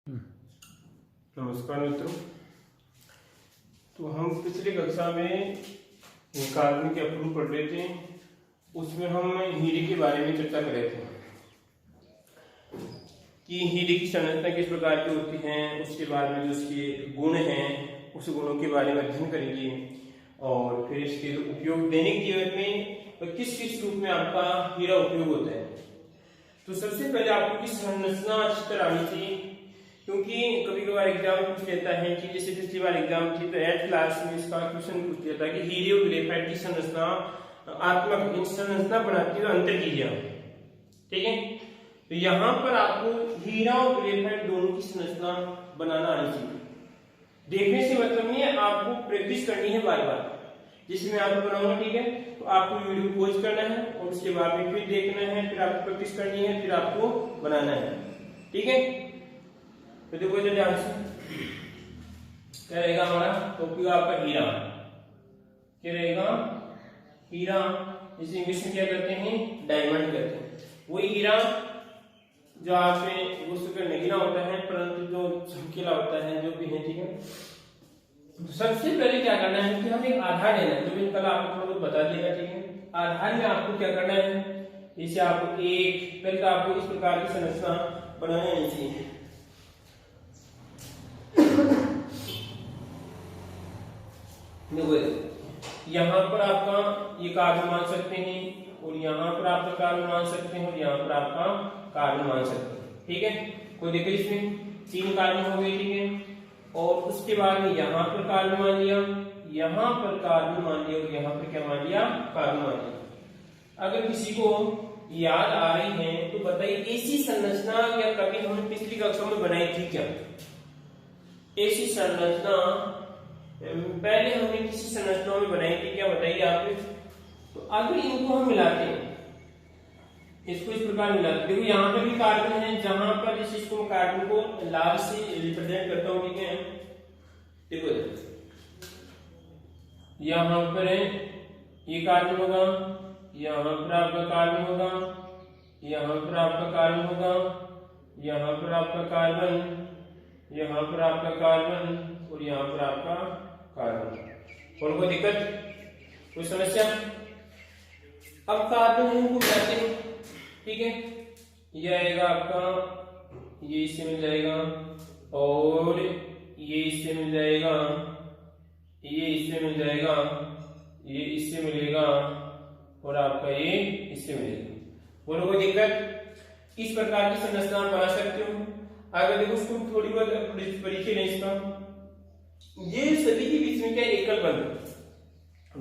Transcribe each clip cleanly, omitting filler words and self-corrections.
नमस्कार मित्रों। तो हम पिछली कक्षा में कार्बन के अणु पढ़ रहे थे, उसमें हम हीरे के बारे में चर्चा कर रहे थे कि हीरे की संरचना किस प्रकार की होती है, उसके बाद में जो उसके गुण हैं उस गुणों के बारे में अध्ययन करेंगे और फिर इसके उपयोग दैनिक जीवन में किस किस रूप में आपका हीरा उपयोग होता है। तो सबसे पहले आपको की संरचना अच्छी तरह आनी चाहिए, क्योंकि कभी कभार एग्जाम पूछ लेता है कि जैसे पिछली बार एग्जाम थी तो 8th क्लास में इसका क्वेश्चन पूछ लेता है कि हीरे और ग्रेफाइट की संरचना आत्मक संरचना बनाती है, अंतर कीजिए। ठीक है, तो यहाँ पर आपको हीरा और ग्रेफाइट दोनों की संरचना बनाना आनी चाहिए। देखने से मतलब नहीं है, आपको प्रैक्टिस करनी है बार बार। जैसे मैं आपको बनाऊंगा, ठीक है, तो आपको वीडियो पॉज करना है और उसके बाद में फिर देखना है, फिर आपको प्रैक्टिस करनी है, फिर आपको बनाना है। ठीक है, तो देखो इधर ध्यान से क्या रहेगा हमारा टॉपिक आपका हीरा। क्या रहेगा? हीरा, जिसे इंग्लिश में क्या करते हैं, डायमंड कहते हैं। वही हीरा जो आपने उसका नगीना होता है, परंतु जो चमकीला होता है, जो भी है। ठीक है, सबसे पहले क्या करना है कि हमें एक आधार लेना है, जो भी कल आपको थोड़ा बहुत बता देगा। ठीक है, आधार में आपको क्या करना है, इसे आपको एक पहले तो आपको इस प्रकार की संरचना बनानी चाहिए। यहाँ पर आपका ये कार्बन मान सकते हैं और यहाँ पर आपका कार्बन मान सकते हैं और यहाँ पर आपका कार्बन मान सकते हैं। ठीक है, कोई दिक्कत इसमें? 3 कार्बन हो गए। ठीक है, और उसके बाद में यहाँ पर कार्बन मान लिया, यहाँ पर कार्बन मान लिया और यहाँ पर क्या मान लिया, कार्बन मान लिया। अगर किसी को याद आ रही है तो बताइए, ऐसी संरचना या कभी हमने पिछली कक्षा में बनाई थी क्या? ऐसी संरचना पहले हमने किसी संरचना में बनाई थी क्या, बताइए आप। तो अगर इनको हम मिलाते हैं, इसको इस प्रकार मिलाते हैं, देखो यहाँ पर भी कार्बन है, जहां पर इसको कार्बन को लाल से रिप्रेजेंट करता हूं। ठीक है, देखो यहाँ पर है ये कार्बन होगा, यहाँ पर आपका कार्बन होगा, यहाँ पर आपका कार्बन होगा, यहाँ पर आपका कार्बन, यहाँ पर आपका कार्बन और यहाँ पर आपका कार्बन। और कोई दिक्कत, कोई समस्या? अब कार्बन इनको मिलाते हैं। ठीक है, ये आएगा आपका, ये इससे मिल जाएगा और ये इससे मिल जाएगा, ये इससे मिल जाएगा, ये इससे मिलेगा और आपका ये इससे मिलेगा। बोलो कोई दिक्कत? इस प्रकार की संरचना बना सकते हो। अगर देखो उसको थोड़ी बहुत परिचय लें इसका, ये सभी के बीच में क्या एकल बंध,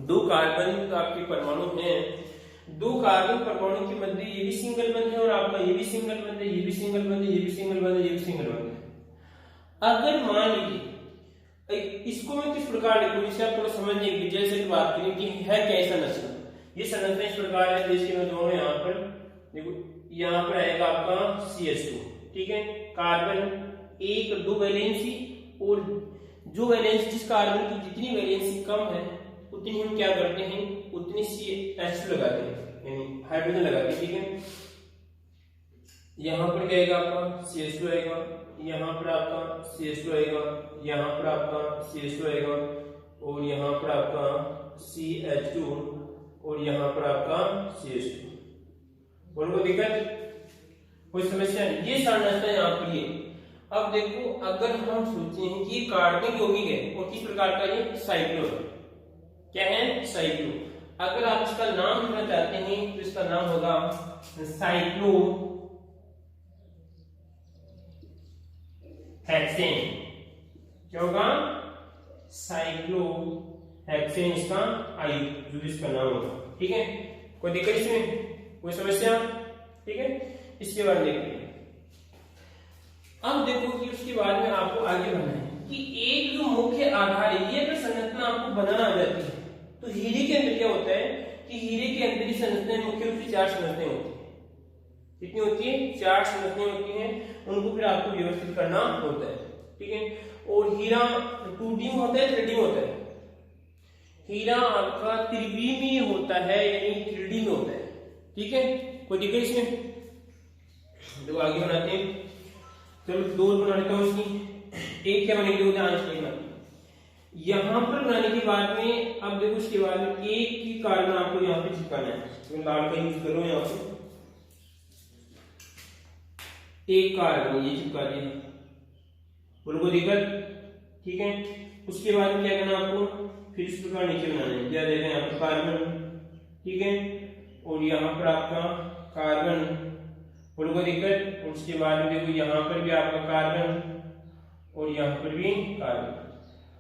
2 कार्बन आपके परमाणु हैं, 2 कार्बन परमाणु के मध्य ये भी सिंगल बंध है और आपका ये भी सिंगल बंध है, ये भी सिंगल बंध है, ये भी सिंगल बंध है, ये भी सिंगल बंध है। अगर मान लीजिए इसको मैं किस प्रकार लिखूं, इसे आप थोड़ा समझने की डिटेल से बात करें कि है क्या संरचना। ये संरचना इस प्रकार है, जैसे मैं दोनों यहाँ पर देखो, यहाँ पर आएगा आपका CH2। ठीक है, कार्बन 1 2 वैलेंसी, और जो वैलेंसी जिस कार्बन की जितनी वैलेंसी कम है उतनी हम क्या करते हैं, उतनी CH2 लगाते हैं, यानी हाइड्रोजन लगाते हैं। ठीक है, यहाँ पर क्या आएगा आपका CH2 आएगा, यहाँ पर आपका CH2 आएगा, यहाँ पर आपका CH2 आएगा और यहाँ पर आपका CH2 और यहाँ पर आपका CH2। और कोई दिक्कत, कोई समस्या? ये संरचना यहाँ पर ये। अब देखो, अगर हम सोचते हैं कि कार्बनिक यौगिक है और किस प्रकार का, ये साइक्लो है। क्या है? साइक्लो। अगर आप इसका नाम लिखना चाहते हैं तो इसका नाम होगा साइक्लो हेक्सेन। क्या होगा? साइक्लो हेक्सेन इसका जो इसका नाम होगा। ठीक है, कोई दिक्कत इसमें, कोई समस्या? ठीक है, इसके बाद देखते हैं। अब देखो कि उसके बाद में आपको आगे बढ़ना है कि एक जो मुख्य आधार है, ये अगर संरचना आपको बनाना आ जाती है तो हीरे के अंदर क्या होता है कि हीरे के अंदर ही संरचनाएं मुख्य रूप से 4 संरचनाएं होती है। कितनी होती है? 4 संरचनाएं होती हैं, उनको फिर आपको व्यवस्थित करना होता है। ठीक है, और हीरा 2D में होता है, 3D में होता है। हीरा आपका त्रिविमीय होता है, यानी 3D में होता है। ठीक है, कोई दिक्कत इसमें? देखो आगे बनाते हैं। चलो दो बना लेता हूँ इसकी। एक क्या बनेगी, दो ध्यान से देखना। यहाँ पर बनाने के बाद में अब देखो उसके बाद में एक की कार्बन आपको यहाँ पे चिपकाना है। तो लाल का यूज करो यहाँ पे, एक कार्बन ये चिपका दिया, बोलो कोई दिक्कत, ठीक है। उसके बाद में क्या करना आपको, फिर इस प्रकार नीचे बनाना है। क्या देखें यहाँ पर कार्बन, ठीक है, और यहाँ पर आपका कार्बन, बोलो कोई दिक्कत। और उसके बाद में देखो यहाँ पर भी आपका कार्बन और यहाँ पर भी कार्बन।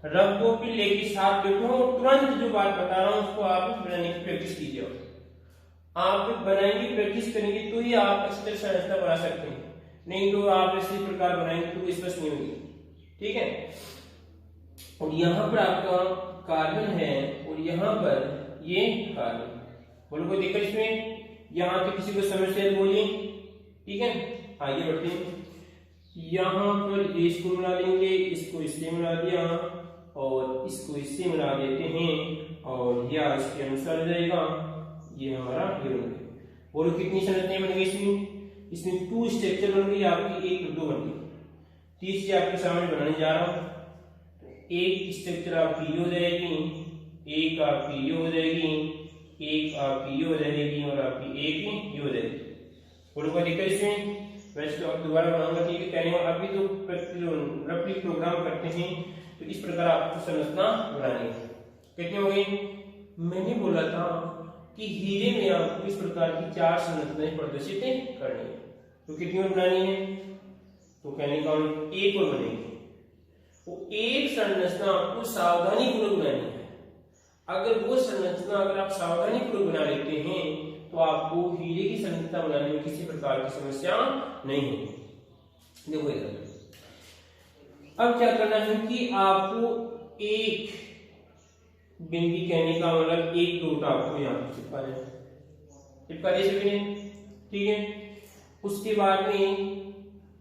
रब को पिल्ले के साथ देखो, तुरंत जो बात बता रहा हूं उसको आप बनाने की प्रैक्टिस कीजिए। आप बनाएंगे, प्रैक्टिस करेंगे तो ही आप अच्छी तरह संरचना बना सकते हैं, नहीं तो आप इसी प्रकार बनाएंगे तो स्पष्ट नहीं होगी, ठीक है। और यहाँ पर आपका कार्बन है और यहाँ पर ये कार्बन, बोलो कोई दिक्कत इसमें। यहाँ पे किसी को समस्या बोलिए, ठीक है। आगे बढ़ते हैं। यहाँ पर इसको मिला देंगे, इसको इससे मिला दिया और इसको इससे मिला देते हैं और यह इसके अनुसार हो जाएगा। ये हमारा हीरोइन है। बोलो कितनी संरचनाएं बन गई इसमें, इसमें 2 स्ट्रक्चर बन गई आपकी, 1 और 2 बन गई। तीसरी आपके सामने बनाने जा रहा हूं। एक स्ट्रक्चर आपकी ये हो जाएगी, एक आपकी ये हो जाएगी, एक आपकी ये हो जाएगी और आपकी एक ये हो जाएगी। बोलो कोई दिक्कत इसमें। वैसे तो अब दोबारा बनाऊंगा, ठीक है। कहने को अभी तो रफली प्रोग्राम करते हैं, तो इस प्रकार आपको संरचना बनानी है। कितनी हो गई, मैंने बोला था कि हीरे में आपको इस प्रकार की 4 संरचनाएं प्रदर्शित करनी है। तो कितनी और बनानी है, तो कहने का एक और बनेगी। वो एक संरचना आपको सावधानी पूर्वक बनानी है। अगर वो संरचना अगर आप सावधानी पूर्वक बना लेते हैं तो आपको हीरे की संरचना बनाने में किसी प्रकार की समस्या नहीं होगी। देखो इधर अब क्या करना है कि आपको एक बिंदी, कहने का मतलब एक डॉट आपको यहाँ पे चिपकाना है, चिपका दे सकते, ठीक है। उसके बाद में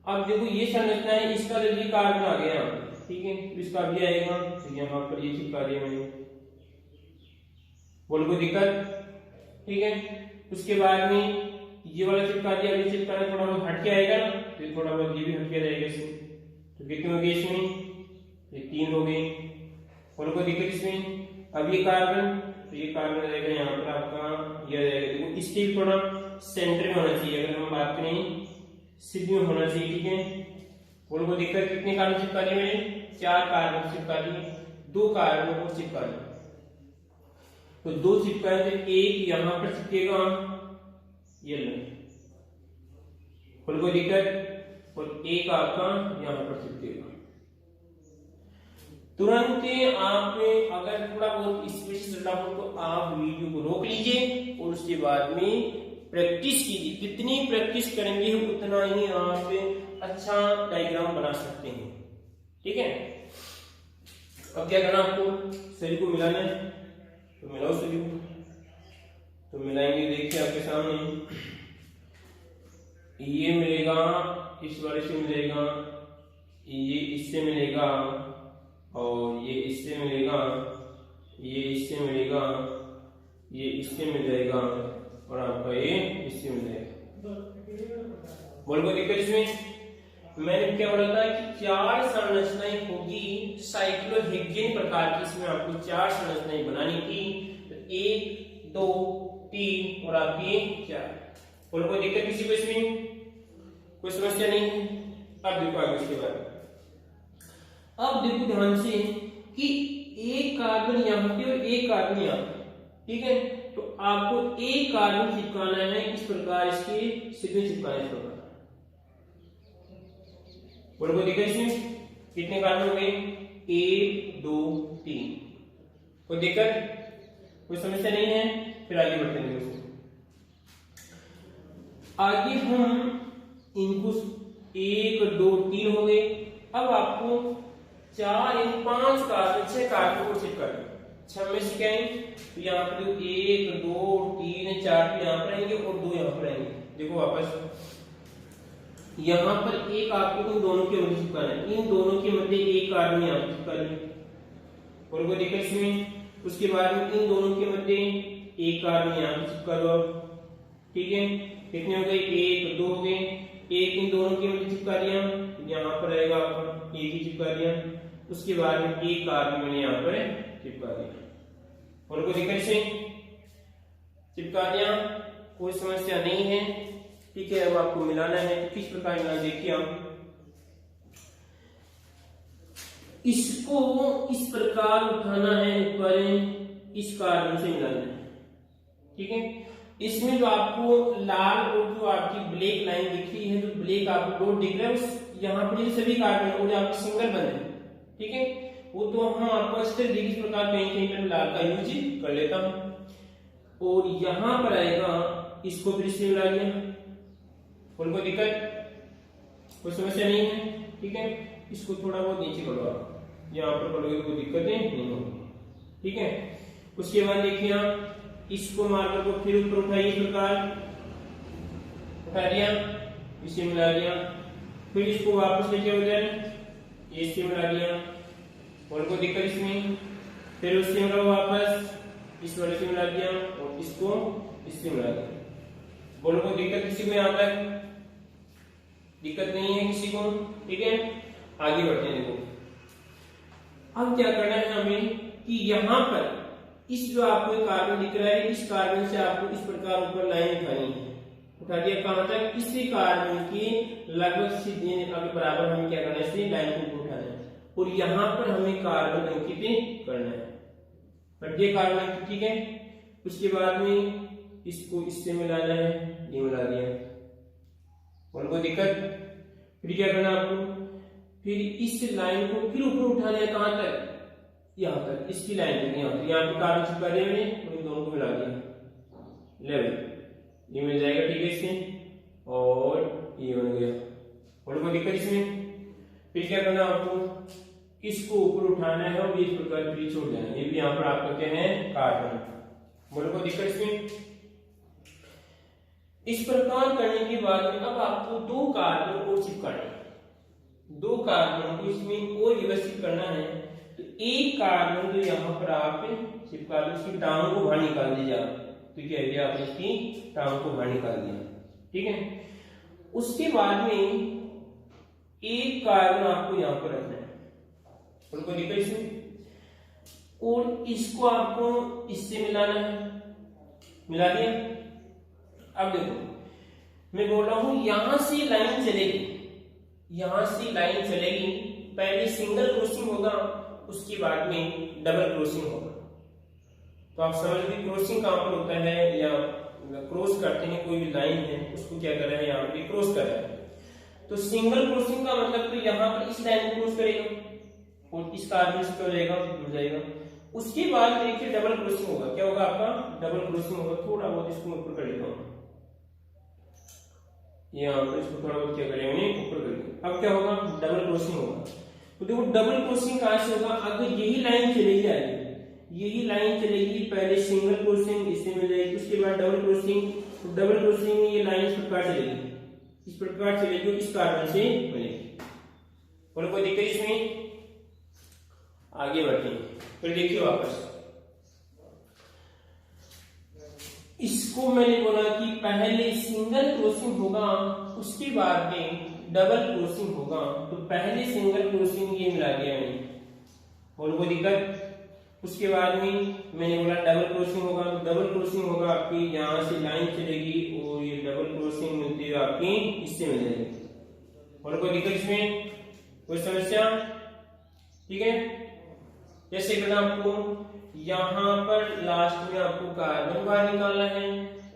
अब देखो ये संरचना है, इसका जब ये कार्बन आ गया, ठीक है, तो इसका भी आएगा, तो यहाँ पर ये चिपका दिया मैंने, बोलो कोई दिक्कत, ठीक है। उसके बाद में ये वाला चिपका दिया, अभी चिपकाना थोड़ा बहुत हटके आएगा ना, तो थोड़ा बहुत ये भी हटके रहेगा इसमें। तो कितने हो गए इसमें, ये 3 हो गए, बोलो कोई दिक्कत इसमें। अब ये कार्बन, तो ये कार्बन रहेगा यहाँ पर आपका, ये रहेगा। देखो इसके भी थोड़ा सेंटर में होना चाहिए, अगर हम बात करें सीधी में होना चाहिए, ठीक है। बोलो कोई दिक्कत। कितने कार्बन चिपका दिए मैंने, 4 कार्बन चिपका दिए, 2 कार्बन को चिपका दिए, तो 2 चिपकाए तो एक यहाँ पर चिपकेगा, ये लो, बोलो कोई दिक्कत। और एक आपका यहाँ पर चिपकेगा। तुरंत आप अगर थोड़ा बहुत स्पेस चलना हो तो आप वीडियो को रोक लीजिए और उसके बाद में प्रैक्टिस कीजिए। जितनी प्रैक्टिस करेंगे उतना ही आप अच्छा डायग्राम बना सकते हैं, ठीक है। अब क्या करना आपको, शरीर को मिलाना है, तो मिलाओ शरीर को। तो मिलाएंगे, देखिए आपके सामने ये मिलेगा, इस वाले से मिलेगा, ये इससे मिलेगा और ये इससे मिलेगा, ये इससे मिलेगा, ये इससे मिल जाएगा और आपका ये इससे मिल जाएगा। बोल को दिक्कत इसमें। मैंने क्या बोला था कि 4 संरचनाएं होगी साइक्लोहेक्सेन प्रकार की, इसमें आपको 4 संरचनाएं बनानी थी। तो 1 2 3 और आपकी 4। बोल कोई दिक्कत किसी को इसमें, कोई समस्या नहीं है। अब देखो आगे इसके बाद, अब देखो ध्यान से कि एक कार्बन यहाँ पे और एक कार्बन यहाँ पे, ठीक है। तो आपको एक कार्बन चिपकाना है इस प्रकार, इसके सीधे चिपकाना है इस प्रकार। बोलो कोई दिक्कत इसमें। कितने कार्बन हो गए, 1 2 3, कोई दिक्कत, कोई समस्या नहीं है। फिर आगे बढ़ते हैं दोस्तों। आगे हम इनको 1 2 3 हो गए। अब आपको 4 या 5 कार्बन, 6 कार्बन को चिपका दें। 6 में से क्या है, तो यहाँ पर 1 2 3 4 यहाँ पर आएंगे और 2 यहाँ पर आएंगे। देखो वापस यहाँ पर एक आपको इन दोनों के मध्य चिपकाना है, इन दोनों के मध्य एक कार्बन यहाँ पर चिपका लेंगे, और कोई दिक्कत इसमें। उसके बाद में इन दोनों के मध्य एक कार्बन यहाँ पर चिपका दो, ठीक है। कितने हो गए, 1 2 हो गए। एक इन दोनों के मध्य चिपका दिया, यहाँ पर आएगा आपका एक ही चिपका दिया, उसके बाद में एक कार्बन मैंने यहाँ पर चिपका दिया और कोई दिक्कत से चिपका दिया, कोई समस्या नहीं है। ठीक है, अब आपको मिलाना है तो किस प्रकार मिलाना देखिए आप, इसको इस प्रकार उठाना है ऊपर, इस कार्बन से मिलाना है। ठीक है, इसमें जो आपको लाल और जो आपकी ब्लैक लाइन दिख रही है, जो ब्लैक आपको डॉट दिख रहा है, उस यहाँ पर ये सभी कार्बन और आपके सिंगल बन है। ठीक है, वो तो हम आपको इस प्रकार कहीं कहीं पर लाल का यूज कर लेता हूं और यहाँ पर आएगा, इसको फिर से मिला लिया और कोई दिक्कत कोई समस्या नहीं है। ठीक है, इसको थोड़ा बहुत नीचे करो आप, यहाँ पर करोगे कोई दिक्कत नहीं होगी। ठीक है, उसके बाद देखिए आप इसको मार्कर को फिर ऊपर उठाइए, इस प्रकार उठा दिया, इसे मिला दिया, फिर इसको वापस लेके उधर इससे मिला दिया और कोई दिक्कत इसमें, फिर उससे मिला वापस इस वाले से मिला दिया और इसको इससे मिला दिया। बोलो कोई दिक्कत किसी को यहाँ पर? दिक्कत नहीं है किसी को? ठीक है, आगे बढ़ते हैं। देखो अब क्या करना है हमें कि यहाँ पर इस जो आपको कार्बन दिख रहा है, इस कार्बन से आपको इस प्रकार ऊपर लाइन उठानी है। उठा दिया कहां तक? इसी कार्बन की लगभग सीधे के बराबर हमें क्या करना है, इसी लाइन को उठाना है और यहाँ पर हमें कार्बन अंकित करना है। पर ये कार्बन अंकित, ठीक है, उसके बाद में इसको इससे मिलाना है, ये मिला दिया और कोई दिक्कत। फिर क्या करना आपको, फिर इस लाइन को फिर ऊपर उठाना है, कहां तक? यहाँ तक, इसकी लाइन तक, यहाँ तक। यहाँ पे कार्बन चिपका दिया मैंने और इन दोनों को मिला दिया, लेवल ये मिल जाएगा। ठीक है, इसमें और ये बन गया और कोई दिक्कत इसमें। फिर क्या करना आपको, इसको ऊपर उठाना है और इस प्रकार फिर छोड़ देना। ये भी यहाँ पर आप करते हैं कार्बन, बोलो कोई दिक्कत इसमें। इस प्रकार करने के बाद में अब आपको दो कार्बन और चिपकाना है, दो कार्बन को इसमें और व्यवस्थित करना है। तो एक कार्बन तो यहाँ पर आप चिपका लो, इसकी टांगों को बाहर निकाल दीजिए आप, तो क्या है, आपने इसकी टांगों को बाहर निकाल दिया। ठीक है, उसके बाद में एक कार्बन आपको यहाँ पर रखना है और कोई दिक्कत इसमें, और इसको आपको इससे मिलाना है, मिला दिया। अब देखो मैं बोल रहा हूं यहां से लाइन चलेगी, यहां से लाइन चलेगी, पहले सिंगल क्रॉसिंग होगा, उसके बाद में डबल क्रॉसिंग होगा। तो आप समझ लीजिए क्रॉसिंग कहां पर होता है, या क्रॉस करते हैं कोई भी लाइन है उसको क्या कर रहा है, यहाँ पे क्रॉस कर रहा है। तो सिंगल क्रॉसिंग का मतलब तो यहाँ पर इस लाइन को क्रॉस करेगा और इस कार्बन से क्या हो जाएगा, जुड़ जाएगा। उसके बाद देखिए डबल क्रॉसिंग होगा, क्या होगा आपका, डबल क्रॉसिंग होगा। थोड़ा बहुत इसको ऊपर कर लेता हूँ, यहाँ पर इसको थोड़ा बहुत क्या करेंगे, ऊपर करेंगे। अब क्या होगा, डबल क्रॉसिंग होगा। तो देखो डबल क्रॉसिंग कहां से होगा, अगर यही लाइन चलेगी आगे, यही लाइन चलेगी, पहले सिंगल क्रॉसिंग इससे मिल जाएगी, उसके बाद डबल क्रॉसिंग, तो डबल क्रॉसिंग में ये लाइन इस प्रकार चलेगी, इस प्रकार चलेगी, इस कार्बन से मिलेगी। और कोई दिक्कत इसमें? आगे बढ़ते हैं, फिर देखिए वापस इसको मैंने बोला कि पहले सिंगल क्रॉसिंग होगा, उसके बाद में डबल क्रॉसिंग होगा। तो पहले सिंगल क्रॉसिंग ये मिला दिया मैंने, और कोई दिक्कत। उसके बाद में मैंने बोला डबल क्रॉसिंग होगा, तो डबल क्रॉसिंग होगा आपकी यहाँ से लाइन चलेगी और ये डबल क्रॉसिंग मिलती है आपकी इससे मिल जाएगी। और कोई दिक्कत इसमें, कोई समस्या? ठीक है, जैसे करना आपको यहाँ पर लास्ट में आपको कार्बन बाहर निकालना है,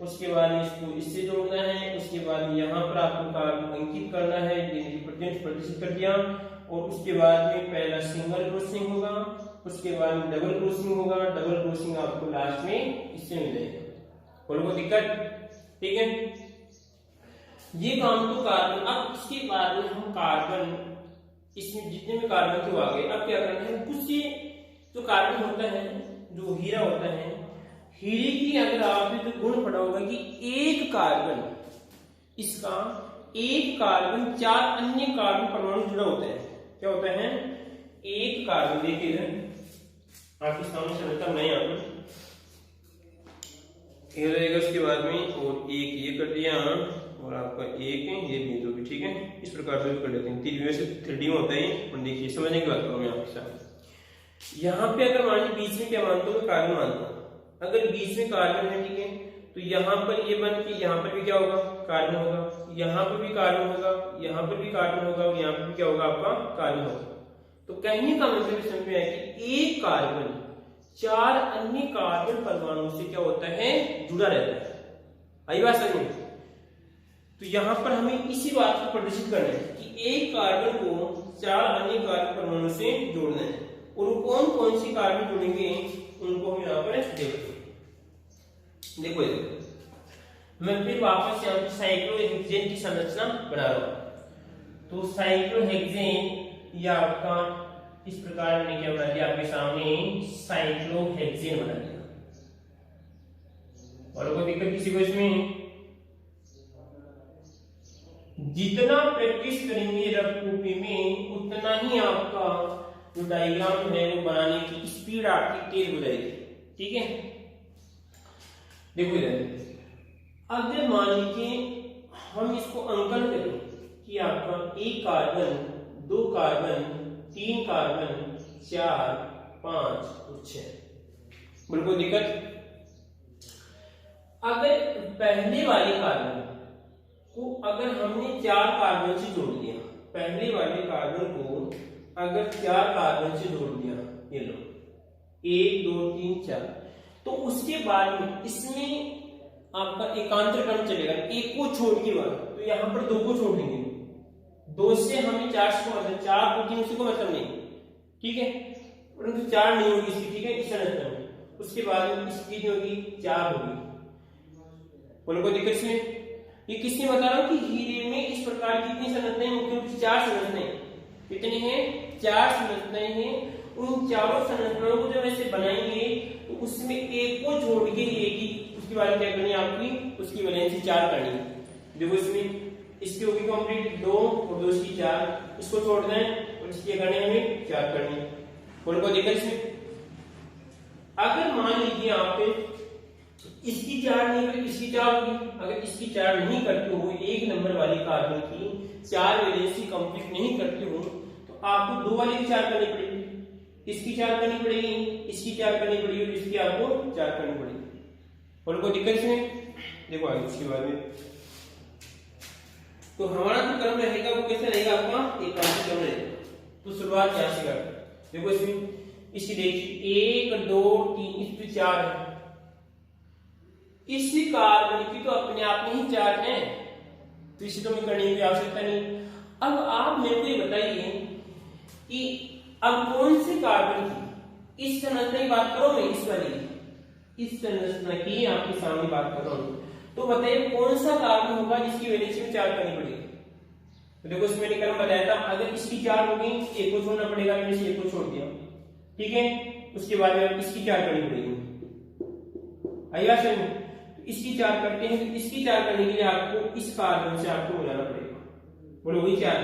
उसके बाद इसको इससे जोड़ना है, उसके बाद यहाँ पर आपको कार्बन अंकित करना है, प्रतिशत कर दिया, और उसके बाद में पहला सिंगल क्रॉसिंग होगा, उसके बाद में डबल क्रॉसिंग होगा, डबल क्रॉसिंग आपको लास्ट में इससे मिलेगा। कोई दिक्कत? ठीक है, ये काम तो कार्बन। अब इसके बाद में हम कार्बन, इसमें जितने भी कार्बन थे आ गए। अब क्या करना है, कुछ जो कार्बन होता है, जो हीरा होता है, हीरे की अगर आपने जो गुण पढ़ा होगा कि एक कार्बन, इसका एक कार्बन चार अन्य कार्बन परमाणु जुड़ा होता है। क्या होता है, एक कार्बन, देखिए आपके सामने चलता नहीं, यहाँ पर रहेगा, उसके बाद में और एक ये कर दिया और आपका एक है ये भी तो भी, ठीक है। इस प्रकार से कर लेते हैं। 3D में होता है ये, और देखिए समझने की बात करूँ मैं आपके साथ। यहाँ पे अगर मान लीजिए बीच में क्या मानता हूँ, कार्बन मानता हूँ। अगर बीच में कार्बन है, ठीक है, तो यहाँ पर ये बन के यहाँ पर भी क्या होगा, कार्बन होगा, यहाँ पर भी कार्बन होगा, यहाँ पर भी कार्बन होगा, और यहाँ पर भी क्या होगा, आपका कार्बन होगा। तो कहने का मतलब समझ में आया कि एक कार्बन 4 अन्य कार्बन परमाणु से क्या होता है, जुड़ा रहता है। आई बात समझ में? तो यहाँ पर हमें इसी बात को प्रदर्शित करना है कि एक कार्बन को 4 अन्य कार्बन परमाणु से जोड़ना है, और कौन कौन सी कार्बन जुड़ेंगे उनको हम यहाँ पर देखो। मैं फिर वापस यहाँ पे साइक्लोहेक्सेन की संरचना बना रहा हूं। तो साइक्लोहेक्सेन या आपका इस प्रकार मैंने क्या बना दिया आपके सामने, साइक्लोहेक्सेन बना दिया। और कोई दिक्कत किसी को इसमें? जितना प्रैक्टिस करेंगे रफ कॉपी में, उतना ही आपका जो डायग्राम है वो बनाने की स्पीड आपकी तेज हो जाएगी, ठीक है। देखो इधर, अगर मान लीजिए हम इसको अंकन करें कि आपका 1 कार्बन, 2 कार्बन, 3 कार्बन, 4, 5 और 6, बिल्कुल दिक्कत। अगर पहले वाले कार्बन को अगर हमने 4 कार्बन से जोड़ दिया, पहले वाले कार्बन को अगर 4 कार्बन से जोड़ दिया, ये लो 1 2 3 4, तो उसके बाद में इसमें आपका एकांतर क्रम चलेगा, एक को छोड़ के बाद, तो यहाँ पर 2 को छोड़ देंगे, 2 से हमें 4 से मतलब 4 को 3 को मतलब नहीं, ठीक है, परंतु 4 नहीं होगी इसकी, ठीक है, इस तरह में। उसके बाद में इसकी जो होगी 4 होगी। बोलो कोई दिक्कत इसमें? ये किसने बता रहा हूँ कि हीरे में इस प्रकार की कितनी संरचनाएं, मुख्य रूप से 4 संरचनाएं, कितनी हैं, 4 संरचनाएं हैं। उन चारों संरचनाओं को जब ऐसे बनाएंगे तो उसमें एक को छोड़ के एक, उसकी वाली क्या करनी है आपकी, उसकी वैलेंसी 4 करनी है। देखो इसमें इसकी होगी कंप्लीट 2 और 2 की 4, इसको छोड़ दें और इसकी करनी है हमें 4 करनी है। बोलो कोई दिक्कत इसमें? अगर मान लीजिए आप इसकी 4 नहीं करते, इसकी 4 होगी। अगर इसकी 4 नहीं करते हो, 1 नंबर वाली कार्बन की 4 वैलेंसी कंप्लीट नहीं करते हो, तो आपको 2 वाली 4 करनी पड़ेगी, इसकी 4 करनी पड़ेगी, इसकी 4 करनी पड़ेगी, और इसकी आपको 4 करनी पड़ेगी। और कोई दिक्कत इसमें? देखो आगे इसके बाद में तो हमारा जो क्रम रहेगा वो कैसे रहेगा, आपका एकांतर क्रम रहेगा। तो शुरुआत यहाँ से करते हैं। देखो इसमें इसकी देखिए 1 2 3, इसमें 4 है, इसी कार्बन की तो अपने आप में ही 4 है, तो इसे तो मैं करने की आवश्यकता नहीं। अब आप मेरे को ये बताइए कि अब कौन से कार्बन की इस संरचना की बात करो, मैं इस वाली इस संरचना की आपके सामने बात कर रहा हूं, तो बताइए कौन सा कार्बन होगा जिसकी वैलेंसी में 4 करनी पड़ेगी। तो देखो इसमें निकल बताया था, अगर इसकी 4 होगी, एक को छोड़ना पड़ेगा, मैंने से एक को छोड़ दिया, ठीक है। उसके बाद में इसकी 4 करनी पड़ेगी, आइए समझ। इसकी 4 करते हैं, तो इसकी 4 करने के लिए आपको इस कार्बन से आपको मिलाना पड़ेगा, बोलो वही 4।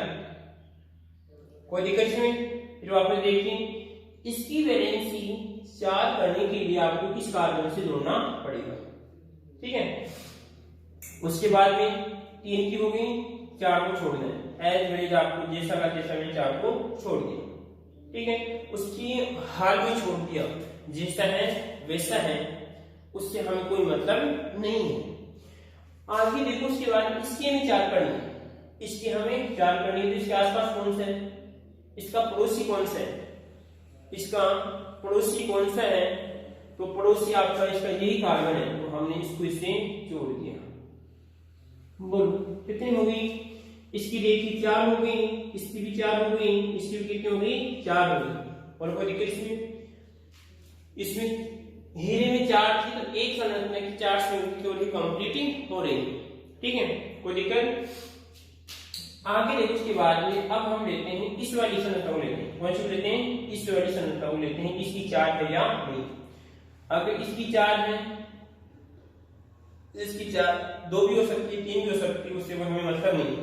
कोई दिक्कत इसमें? फिर वापस देखिए, इसकी वैलेंसी 4 करने के लिए आपको किस कार्बन से जोड़ना पड़ेगा, ठीक है। उसके बाद में 3 की हो गई, 4 को छोड़ दें, एज वेज आपको जैसा का जैसा मैंने 4 को छोड़ दिया, ठीक है। उसकी हाल भी छोड़ दिया, जैसा है वैसा है, उससे हमें कोई मतलब नहीं है। आगे देखो उसके बाद इसकी हमें 4 करनी है, इसकी हमें 4 करनी है। तो इसके आसपास कौन सा है, इसका पड़ोसी कौन सा है, इसका पड़ोसी कौन सा है, तो पड़ोसी आपका इसका यही कार्बन है, तो हमने इसको इससे जोड़ दिया। बोलो कितनी हो गई, इसकी देखिए 4 हो गई, इसकी भी 4 हो गई, इसकी भी कितनी हो गई, 4 हो गई। और कोई दिक्कत इसमें? इसमें हीरे में 4 थी, तो एक संरचना की 4 से कंप्लीट हो रही है, ठीक है, कोई दिक्कत? आगे देखो उसके बाद में अब हम लेते हैं इस वाली संरचना को, लेते हैं कौन सी लेते हैं, इस वाली संरचना को लेते हैं। इसकी 4 है या नहीं? अगर इसकी 4 है, इसकी 4 2 भी हो सकती है, 3 भी हो सकती है, उससे हमें मतलब नहीं।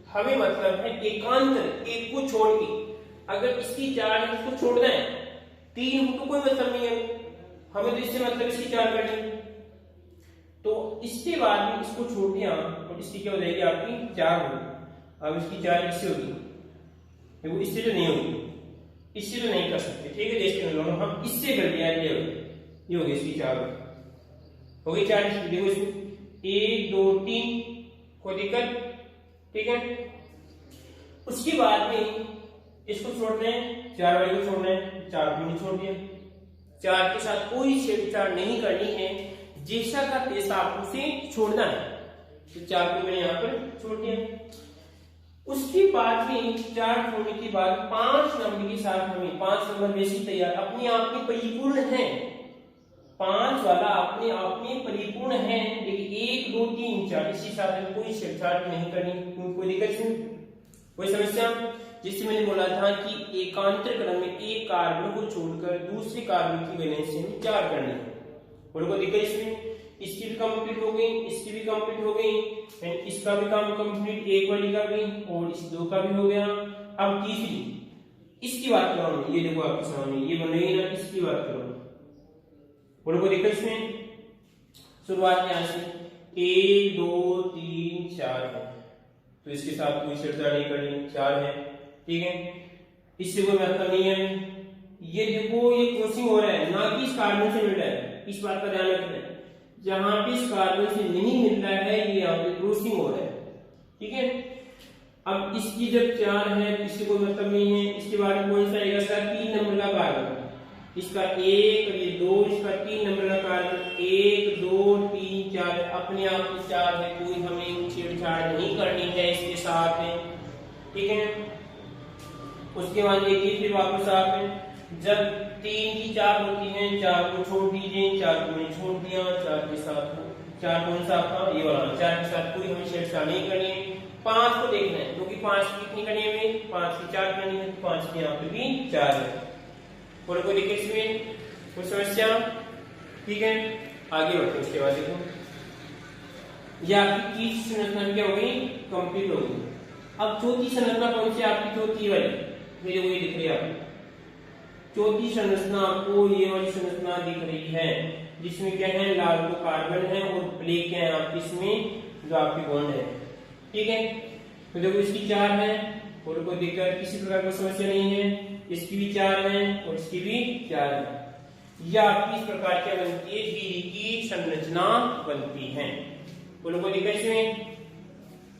हमें मतलब है एकांतर, एक को छोड़ के। अगर इसकी 4 है इसको छोड़ना है, 3 हो तो कोई मतलब नहीं है, हमें तो इससे मतलब इसकी 4 करनी। तो इसके बाद में इसको छोड़ दिया, तो इसकी क्या हो जाएगी आपकी 4 होगी। अब इसकी 4 इससे होगी, देखो इससे तो नहीं होगी, इससे तो नहीं कर सकते, ठीक है। जैसे दोनों हम इससे कर लिया, ये होगी इसकी 4 हो गई 4 इसकी। देखो इसमें 1 2 3 कोई दिक्कत, ठीक है। उसके बाद में इसको छोड़ना है, 4 वाले को छोड़ना है, 4 को नहीं छोड़ दिया। 4 के साथ कोई छेड़छाड़ नहीं करनी है, जैसा का तैसा आपको उसे छोड़ना है। तो 4 को मैंने यहाँ पर छोड़ दिया। उसके बाद में 4 छोड़ने के बाद 5 नंबर के साथ हमें 5 नंबर वैसे तैयार अपने आप में परिपूर्ण है, 5 वाला अपने आप में परिपूर्ण है, लेकिन 1 2 3 4 इसी साथ में कोई छेड़छाड़ नहीं करनी, कोई दिक्कत नहीं, कोई समस्या। जिससे मैंने बोला था कि एकांतर क्रम में एक कार्बन को छोड़कर दूसरे कार्बन की वैलेंस हमें 4 करनी है, और कोई दिक्कत इसमें। इसकी भी कंप्लीट हो गई, इसकी भी कंप्लीट हो गई, एंड इसका भी काम कंप्लीट, एक वाली का भी और इस 2 का भी हो गया। अब तीसरी इसकी बात कर रहा हूं, ये देखो आपके सामने ये बन रही है ना, इसकी बात कर रहा हूं, और कोई दिक्कत इसमें। शुरुआत यहां से 1 2 3 4 है, तो इसके साथ कोई छेड़छाड़ नहीं करनी, 4 है, ठीक है। इससे कोई मतलब नहीं है। ये देखो ये क्रॉसिंग हो रहा है, ना कि इस कार्बन से मिल रहा है, इस बात का ध्यान रखना है। जहां पे इस कार्बन से नहीं मिल रहा है ये यहाँ पे क्रॉसिंग हो रहा है, ठीक है। अब इसकी जब 4 है इससे कोई मतलब नहीं है। इसके बाद में कौन सा आएगा, इसका 3 नंबर का कार्बन, इसका 1 और ये 2, इसका 3 नंबर का कार्बन, 1 2 3 4 अपने आप में 4 है, कोई हमें छेड़छाड़ नहीं करनी है इसके साथ में, ठीक है। उसके बाद देखिए फिर वापस आप जब 3 की 4 होती है, 4 को छोड़ दीजिए, 4 को मैंने छोड़ दिया, 4 के साथ 4 कौन सा आपका ये वाला, 4 के साथ कोई हमें छेड़छाड़ नहीं करनी है। 5 को देखना है, क्योंकि 5 की कितनी करनी है हमें, 5 की 4 करनी है, 5 के यहाँ पे भी 4 है, और कोई दिक्कत इसमें, कोई समस्या, ठीक है। आगे बढ़ते हैं। उसके बाद देखो ये आपकी तीसरी संरचना क्या हो गई, कंप्लीट हो गई। अब चौथी संरचना कौन सी आपकी, चौथी वाली, ये दिख रही है आपको चौथी संरचना, आपको ये वाली संरचना दिख रही है, जिसमें क्या है, लाल तो कार्बन है और ब्लैक क्या है आपकी इसमें जो आपकी बॉन्ड है, ठीक है। तो देखो इसकी 4 है, और कोई दिक्कत किसी प्रकार की समस्या नहीं है। इसकी भी 4 है और इसकी भी 4 है। यह आपकी इस प्रकार क्या बनती है, हीरे की संरचना बनती है, और कोई दिक्कत इसमें,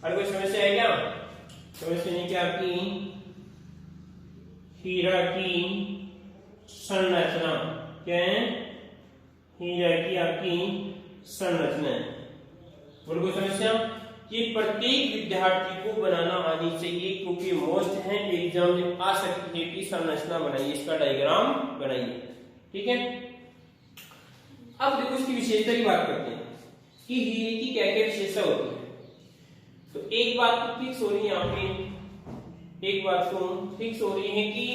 और कोई समस्या है क्या, समस्या नहीं। क्या आपकी हीरा की संरचना क्या है, हीरा की आपकी संरचना है, और कोई समस्या। ये प्रत्येक विद्यार्थी को बनाना आनी चाहिए, क्योंकि मोस्ट है एग्जाम में आ सकती है कि संरचना बनाइए, इसका डायग्राम बनाइए, ठीक है। अब देखो इसकी विशेषता की बात करते हैं कि हीरे की क्या क्या विशेषता होती है। तो एक बात तो फिक्स हो रही है यहाँ पे, एक बात तो फिक्स हो रही है कि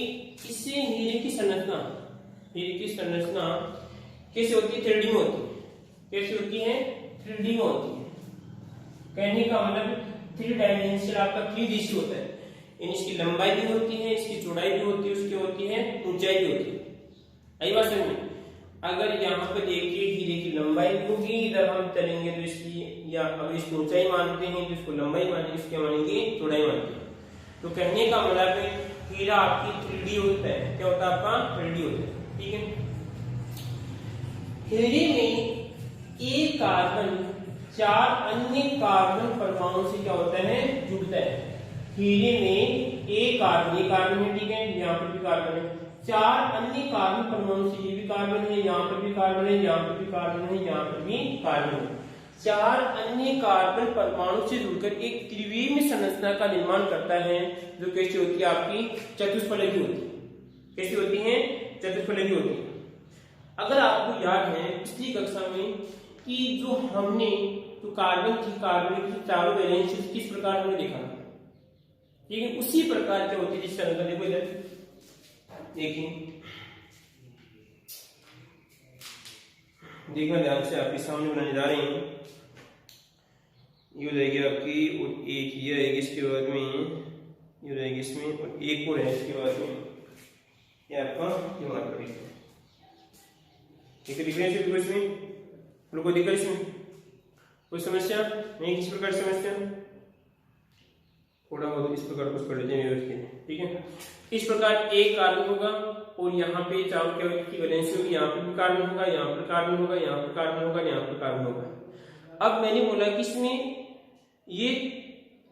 इससे हीरे की संरचना कैसे होती है, 3D में होती है। कैसे होती है, 3D में होती है। कहने का मतलब 3 डायमेंशनल आपका 3D होता है, इन इसकी लंबाई भी होती है, इसकी चौड़ाई भी होती है, उसकी होती है ऊंचाई भी होती है। आई बात समझ में। अगर यहाँ पे देखिए हीरे की लंबाई भी होगी, इधर हम चलेंगे तो इसकी, या अगर इसकी ऊंचाई मानते हैं तो इसको लंबाई मानेंगे, इसके मानेंगे चौड़ाई मानते हैं। तो कहने का मतलब है हीरा आपकी 3D होता है, क्या होता है आपका 3D होता है, ठीक है। हीरे में एक कार्बन 4 अन्य कार्बन परमाणु से क्या होता है, जुड़ता है। हीरे में एक कार्बन, ये कार्बन है, ठीक है, यहाँ पर भी कार्बन है, 4 अन्य कार्बन परमाणु से, ये भी कार्बन है, यहाँ पर भी कार्बन है, यहाँ पर भी कार्बन है, यहाँ पर भी कार्बन है, 4 अन्य कार्बन परमाणु से जुड़कर एक त्रिविमीय संरचना का निर्माण करता है, जो कैसी होती है आपकी चतुष्फलकी होती है। कैसी होती है, चतुष्फलकी होती है। अगर आपको याद है पिछली कक्षा में कि जो हमने तो कार्बन की चारों वैलेंस किस प्रकार हमने देखा, ठीक है, उसी प्रकार क्या होती है जिसका अंदर देखो, इधर देखिए, देखना ध्यान से, आपके सामने बनाने जा रहे हैं। ये हो जाएगी आपकी, और एक ये रहेगी इसके बाद में, ये हो जाएगी इसमें, और एक और है इसके बाद में, ये आपका ये मार्कर है, ठीक है, डिफरेंस है इसमें, कोई दिक्कत इसमें। कोई समस्या नहीं? किस प्रकार समस्या, थोड़ा बहुत इस प्रकार कुछ कर लेते हैं व्यवस्थित, ठीक है। इस प्रकार एक कार्बन होगा और यहाँ पे चारों केमिकल की वैलेंसी होगी, यहाँ पर भी कार्बन होगा, यहाँ पर कार्बन होगा, यहाँ पर कार्बन होगा, यहाँ पर कार्बन होगा। अब मैंने बोला कि इसमें ये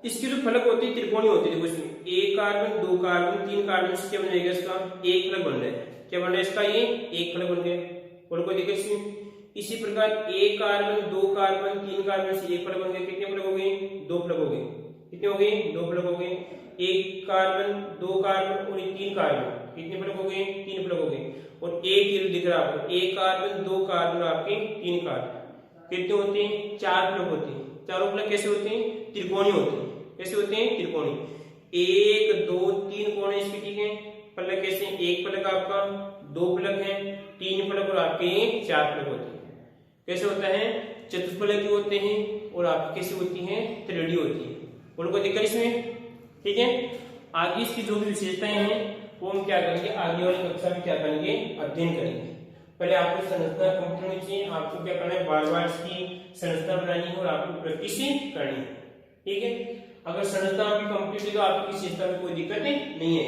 इसके जो फलक होते हैं त्रिकोणीय होते हैं। देखो इसमें एक कार्बन, दो कार्बन, तीन कार्बन से क्या बन जाएगा, इसका एक फलक बन रहा है। क्या बन रहा है इसका, ये एक फलक बन गया और कोई दिक्कत इसमें। इसी प्रकार एक कार्बन, दो कार्बन, तीन कार्बन से एक फलक बन गया। कितने फलक हो गए, दो फलक हो गए। कितने हो गए, दो फलक हो गए। एक कार्बन, दो कार्बन और तीन कार्बन, कितने फलक हो गए, तीन फलक हो गए। और एक ये दिख रहा है आपको, एक कार्बन, दो कार्बन, आपके तीन कार्बन, कितने होते हैं, चार फलक होते हैं। चारों फलक कैसे होते हैं, त्रिकोणीय होते हैं। कैसे होते हैं, त्रिकोणीय। एक, दो, तीन कोण है इसके, ठीक है। फलक कैसे, एक फलक आपका, दो फलक है, तीन फलक और आपके चार फलक होते हैं। कैसे होता है, चतुष्फलक होते हैं और आपकी कैसे होती है, त्रिडी होती है। और कोई दिक्कत इसमें, ठीक है। आगे इसकी जो भी विशेषताएं हैं वो हम क्या करेंगे, आगे वाली कक्षा में क्या करेंगे, अध्ययन करेंगे। पहले आपको संरचना कंप्लीट होनी चाहिए। आपको क्या करना है, बार बार इसकी संरचना बनानी है और आपको प्रैक्टिस करनी है, ठीक है। अगर संरचना आपकी कंप्लीट है तो आपकी विशेषता में कोई दिक्कत नहीं है।